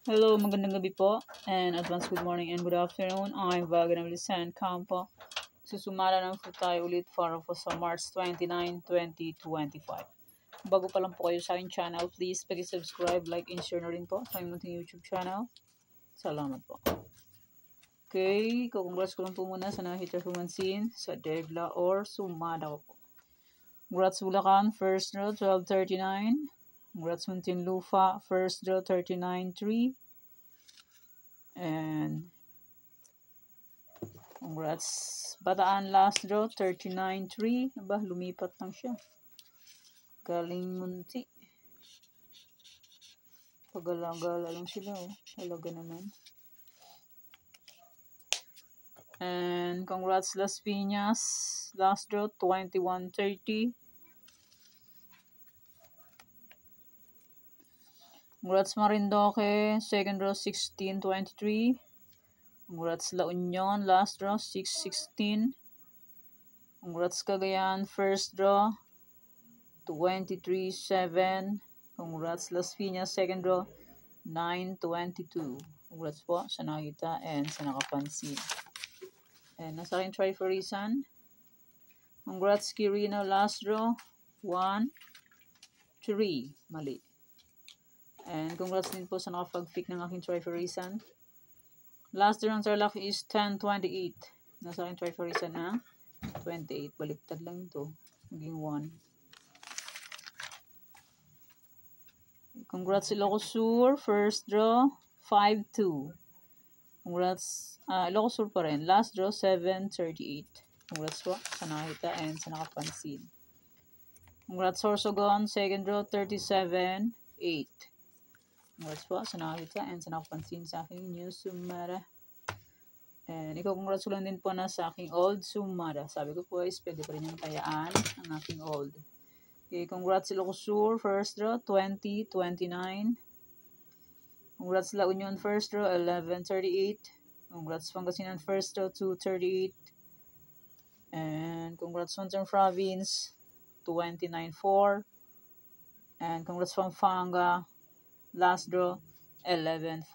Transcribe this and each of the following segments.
Hello, magandang gabi po, and advance good morning and good afternoon. I'm Vagan Lisan Campo. Susumara naman po tayo ulit para po sa March 29, 2025. Bago pa lang po kayo sa aking channel, please pag-subscribe, like, and share na rin po sa aking munting YouTube channel. Salamat po. Okay, congrats ko lang po muna sa nakita humansin sa Degla or Sumada ko po. Congrats Bulacan, first draw 1239. Congrats Muntinlupa, first draw 39-3. And congrats Bataan, last draw 39-3. Aba, lumipat lang siya. Galing Munti. Pagala-gala lang sila, oh. Talaga naman. And congrats Las Piñas, last draw 21-30. Congrats Marindoque, second draw 16-23. Congrats La Union, last draw 6-16. Congrats Cagayan, first draw 23-7. Congrats Las Piñas, second draw 9-22. Congrats po sa nakita and sa nakapansin. And nasa akin try for reason. Congrats Quirino, last draw 1-3. Mali. And congrats din po sa nakapag-pick ng aking try for reason. Last draw ng Tarlac is 10-28. Nasa akin try for reason na 28. Baliktad lang ito. Naging 1. Congrats Ilocos Sur, first draw 5-2. Congrats Ilocos Sur pa rin. Last draw 7-38. Congrats po sa nakita and sa nakapansin. Congrats Sorsogon, second draw 37-8. Congrats po sa nakita and sa nakapansin sa aking new Sumada. And ikaw congrats ko lang din po na sa aking old Sumada. Sabi ko po is pwede pa rin yung tayaan ang aking old. Okay, congrats Ilocos Sur, first draw 20-29. Congrats La Union, first draw 11-38. Congrats Pangasinan, first draw 2-38. And congrats Southern Province 29-4. And congrats Pampanga, last draw 11-4.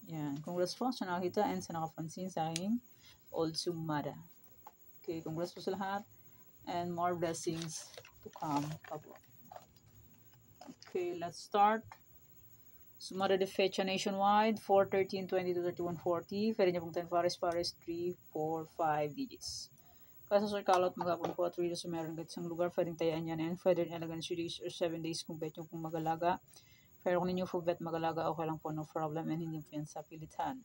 Yan, congrats po sa nakita and sa nakapansin sa aking old Sumada. Okay, congrats po sa lahat. And more blessings to come. Okay, let's start. Sumada de fecha nationwide 4, 13, 22, 31, 40. Pwede niyo pong 10 pares 3, 4, 5 digits. Kaya sa circle maghapon po at read sa meron kahit isang lugar. Pwedeng tayaan yan and pwede rin alagan 3 days or 7 days kung bet nyo pong magalaga. Pero kung ninyo full bet magalaga, okay lang po, no problem, and hindi po yan sa pilitan.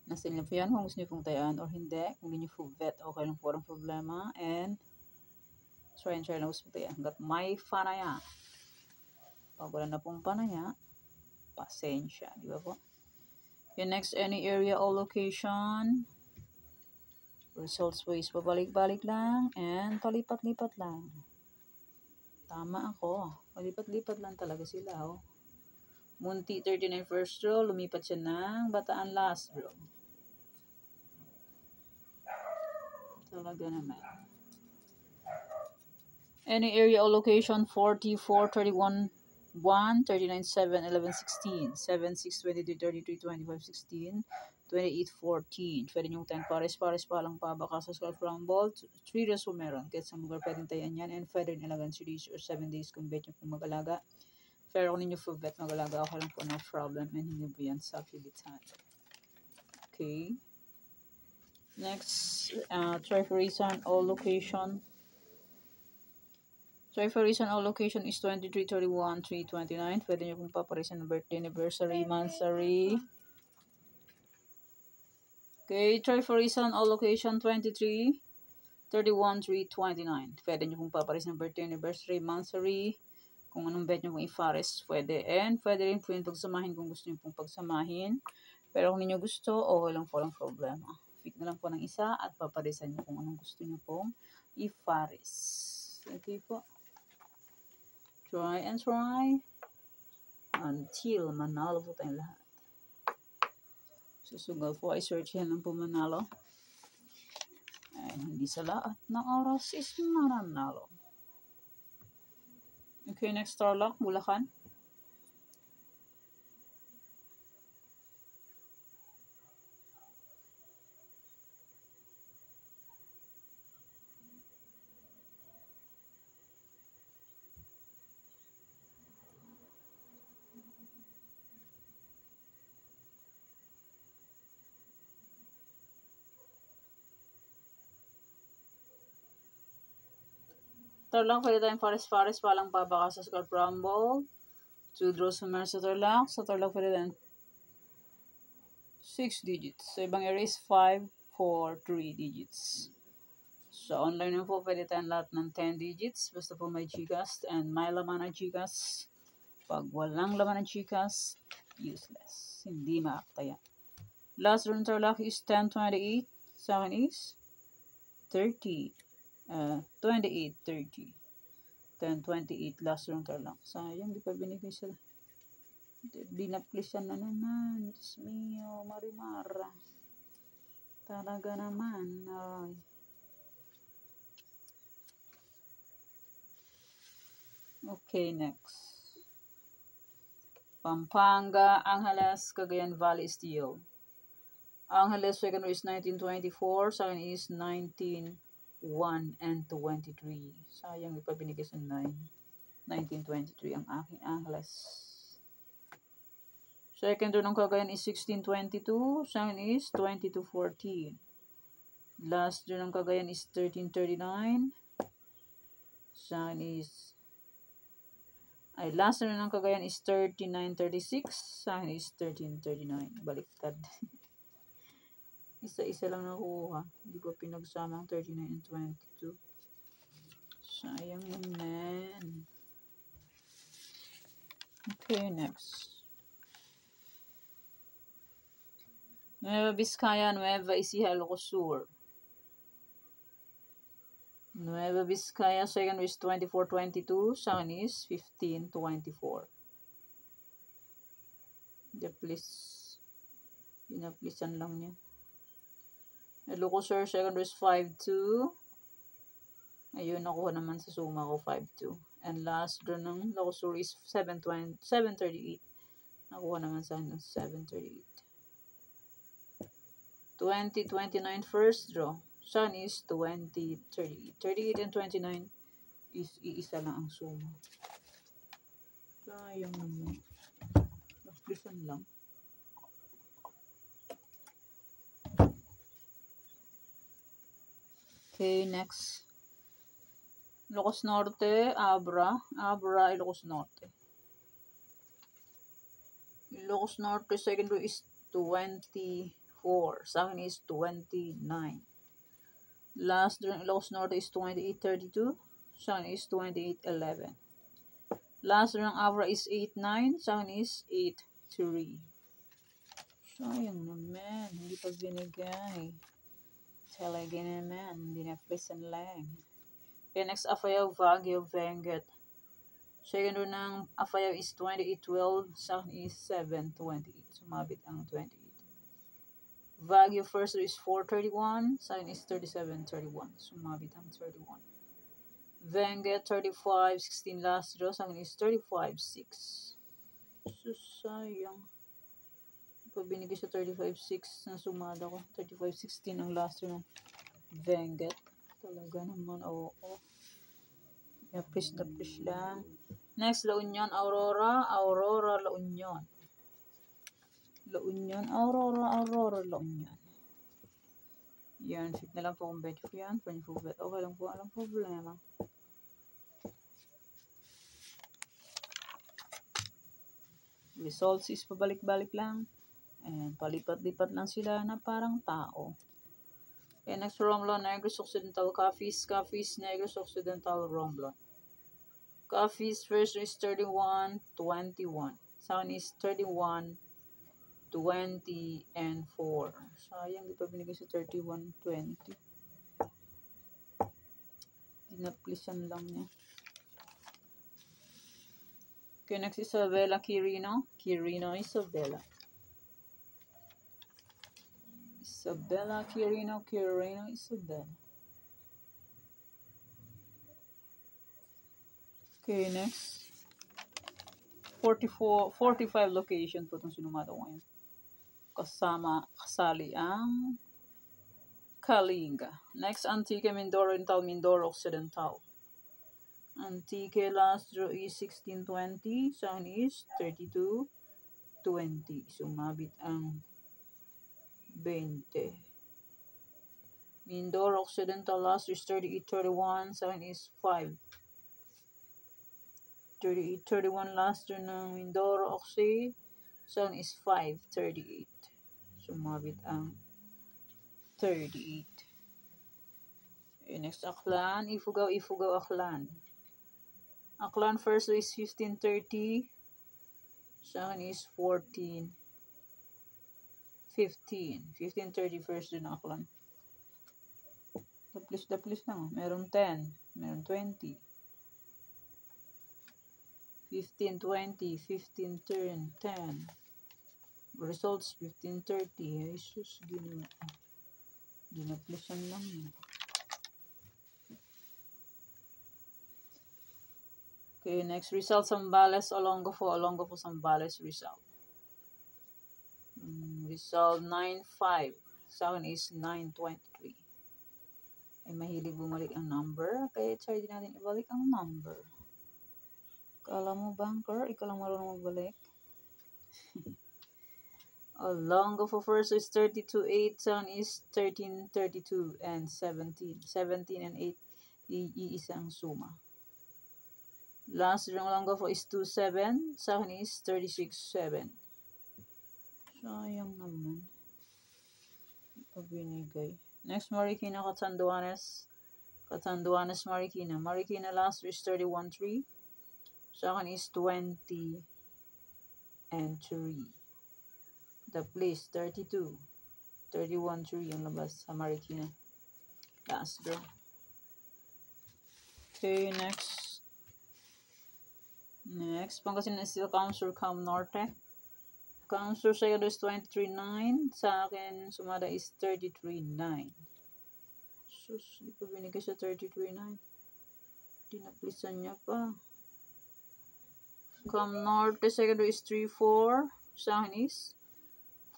Nasa inyo po yan kung gusto nyo pong tayaan or hindi. Kung hindi nyo full bet, okay lang po, walang problema. And try and try na gusto tayo. Hanggat may panaya. Pag wala na pong panaya, pasensya. Di ba po? Yung next, any area or location. Results ways, pabalik-balik lang. And palipat-lipat lang. Tama ako. Palipat-lipat lang talaga sila. Oh. Munti 39 first draw. Lumipat siya ng Bataan last draw. Talaga naman. Any area or location 44, 31, 1, 39, 7, 11, 16, 7, 6, 23, 33, 25, 16, 28, 14. Pwede nyo 10 pares pa lang pa baka sa Scarf Round Ball. 3 days po meron. Kahit sa lugar pwedeng tayan yan. And pwede rin alagan 3 days or 7 days kung bet nyo po mag-alaga. Pero kung ninyo full bet mag-alaga, okay lang po, no problem. And hindi po yan sa pilitan. Okay. Next, try for reason or location. Try for reason or location is 23, 31, 3, 29. Pwede nyo pong paparisan ng birthday, anniversary, monthsary. Okay, try for reason or location 23, 31, 3, 29. Pwede nyo pong paparisan ng birthday, anniversary, monthsary. Kung anong bet nyo pong i-forest, pwede. And pwede rin po yung pagsamahin kung gusto nyo pong pagsamahin. Pero kung ninyo gusto, okay lang po, lang problema. Pick na lang po ng isa at paparisan nyo kung anong gusto nyo pong i-forest. Okay po. Try and try until manalo po tayong lahat. Susugal po ay search yan lang po manalo. Ay, hindi sa lahat ng oras is mananalo. Okay, next Tarlac, Bulacan. Tarlac, pwede tayong pares-pares, palang pabaka sa Scott Rumble. 2 draws summer sa Tarlac. Sa Tarlac, pwede tayong 6 digits. Sa ibang area is 5, 4, 3 digits. Sa online na po, pwede tayong lahat ng 10 digits. Basta po may GCash and may laman ng GCash. Pag walang laman ng GCash, useless. Hindi maakta yan. Last round Tarlac is 10-28. Sa akin is 30. 28-30. 10-28 last round Tarlac. Sayang, di pa binigay sila. Di na-please na naman. Diyos mio, Marimara. Talaga naman. Ay. Okay, next. Pampanga, Angeles, Cagayan Valley, Steel. Angeles, second is 1924. Sa akin is 19-1 and 23. Sayang, di pa binigay sa 1923 ang aking Angeles. Second doon ng Cagayan is 1622. Sa akin is 2214. Last doon ng Cagayan is 1339. Sa akin is last doon ng Cagayan is 3936. Sa akin is 1339. Baliktad. Isa-isa lang nakuha. Hindi ko pinagsama ang 39 and 22. Sayang naman. Okay, next. Nueva Vizcaya, Nueva Ecija, Ilocos Sur. Nueva Vizcaya, second is 24-22. Sa akin is 15-24. Please. Pinaplisan lang niya. Ilocos Sur, second is 5-2. Ayun, nakuha naman sa suma ko 5-2. And last draw ng Ilocos Sur is 7-38. Nakuha naman sa akin ng 7-38. 20-29 first draw. Sun is 20-38. 38 and 29 is iisa lang ang suma. Sayang naman. Naplisan lang. Okay, next. Ilocos Norte, Abra, Ilocos Norte. Ilocos Norte, second row is 24. Sa akin is 29. Last row ng Ilocos Norte is 28-32. Sa akin is 28-11. Last row ng Abra is 8-9. Sa akin is 8-3. Sayang naman, hindi pa binigay. Talaga naman, hindi na plesan lang. Okay, next Apayao, Baguio, Benguet. Second row ng Apayao is 28-12. Sa akin is 7-28. Sumabit ang 28. Baguio first row is 4-31. Sa akin is 37-31. Sumabit ang 31. Benguet 35-16 last row. Sa akin is 35-6. Sayang. Binigay sa 35-6 na sumada ko. 35-16 ang last row ng Benguet. Talaga naman, oo. Please lang. Next, La Union, Aurora, La Union. La Union, Aurora, La Union. Yan, fit na lang po kung bet ko yan. Pwede po bet. Okay lang po, alam problema. Results is pabalik-balik lang. And palipat-lipat lang sila na parang tao. Okay, next Romblon, Negros Occidental, Cafiz, Negros Occidental, Romblon. Cafiz first is 31-21. Sa akin is 31-20 and 4. Sayang, di pa binigay sa 31-20. Dinaplisan lang niya. Okay, next Isabela, Quirino, Isabela. Isabela, Quirino, Isabela. Okay, next. 45 location po itong sinumado ngayon. Kasali ang Kalinga. Next, Antique, Mindoro Occidental. Antique last draw is 16-20. Sa akin is 32-20. Sumabit ang 20. Mindoro Occidental last is 38-31. Sa akin is 5. 38, 31 last year ng Mindoro, Oxy. Sound is 538. Sumabit ang 38. Okay, next Aklan, Ifugao, Aklan. Aklan first is 1530. Sound is 14. 1530 first din Aklan. Daplis lang. Meron 10. Meron 20. 15, 20, 15, 10. Results 1530. Jesus, ginaplisan lang yun. Okay, next result, Zambales, Olongapo, Zambales result. Result 9-5. Sound is 923. Ay mahilig bumalik ang number, kaya try din natin ibalik ang number. Kala mo, banker, ikaw lang marunong magbalik. Olongapo first is 32-8, sound is 13-32 and 17. 17 and 8, iisang suma. Last ring Olongapo is 2-7, sound is 36-7. Sayang naman. Pabinigay. Next, Marikina, Catanduanes, Marikina. Marikina last is 31-3. Second is 20 and 3. The place 32. 31-3 yung labas sa Marikina. Last draw. Okay, next. Pangasinan Steel Council Cam Norte. Council second is 23-9. Sa akin, sumada is 33-9. Sus, di pa binigay sa 33-9. Dinaplisan niya pa. Cam Norte second is 3-4. Sa akin is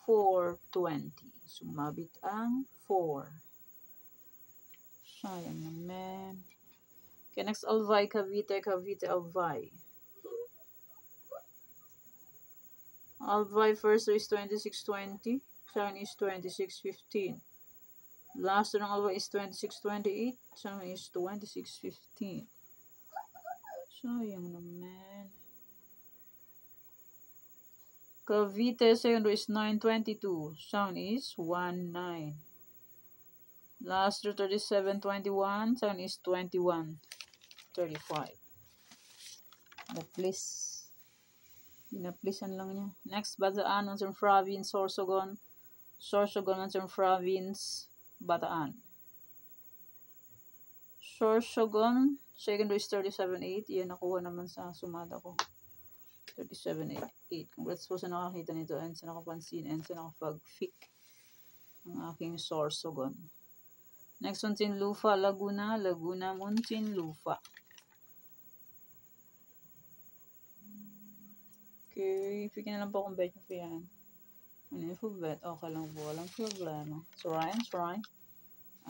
4-20. Sumabit ang 4. Sayang naman. Okay, next Albay, Cavite, Albay. Albay first is 26-20. Second is 26-15. Last ng Albay is 26-28. Second is 26-15. Sayang naman. Cavite second is 9-22. Sound is 1-9. Last 37-21. Sound is 21-35. But please, pinaplisan lang niya. Next, Bataan, Monson Province, Sorsogon, Monson Province, Bataan. Sorsogon, second is 37-8. Yan, nakuha naman sa sumada ko. 37-8. Congrats po sa nakakita nito and sa nakapansin and sa nakapag-fic ang aking Sorsogon. Next, Muntinlupa, Laguna, Muntinlupa. Okay, pigyan na lang po akong bet nyo po yan. Ano yung full bet? Okay lang po, walang problema. So, Ryan.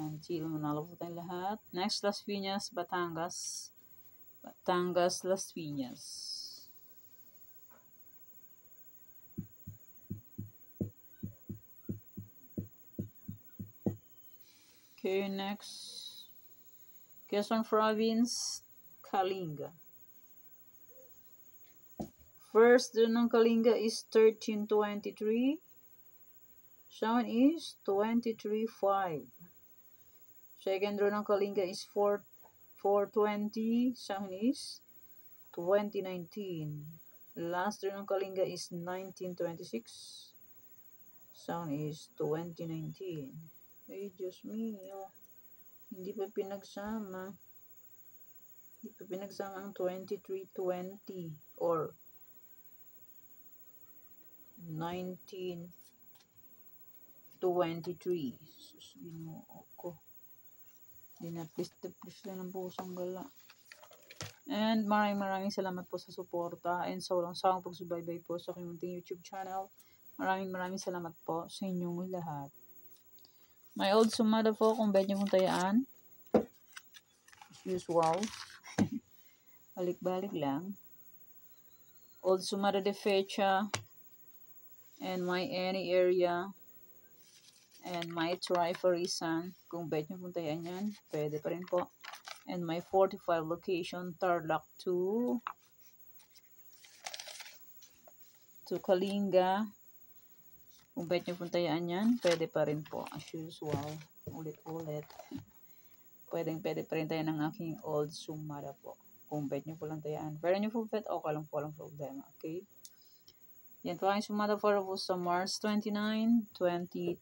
Until manalo po tayong lahat. Next, Las Piñas, Batangas, Las Piñas. Okay, next. Quezon Province, Kalinga. First dun ng Kalinga is 13-23. Sound is 23-5. Second row ng Kalinga is 4-20. Sound is 20-19. Last row ng Kalinga is 19-26. Sound is 20-19. Ay, Diyos mio. Hindi pa pinagsama. Ang 23-20 or 19-23. Sus, Ginoo ko. Dinaplis lang ng pusang gala. And maraming salamat po sa suporta and sa walang sawang pagsubaybay po sa aking munting YouTube channel. Maraming salamat po sa inyong lahat. May old sumada po kung bet nyo pong tayaan. As usual. Balik-balik lang. Old sumada de fecha. And my any area. And my try for reason. Kung bet nyo pong tayaan yan, pwede pa rin po. And my 45 location, Tarlac 2. to Kalinga. Kung bet nyo puntayaan yan, pwede pa rin po. As usual, ulit-ulit. Pwede pa rin tayo ng aking old Sumada po. Kung bet nyo po lang tayaan. Pero nyo po bet, okay lang po, walang problema. Okay? Yan po aking Sumada for sa March 29, 2025.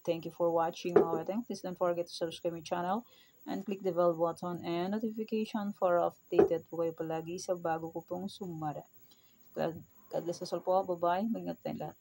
Thank you for watching our thing. Please don't forget to subscribe my channel and click the bell button and notification for updated po kayo palagi sa bago ko pong Sumada. God bless us all po. Bye-bye. Mag-ingat tayong lahat.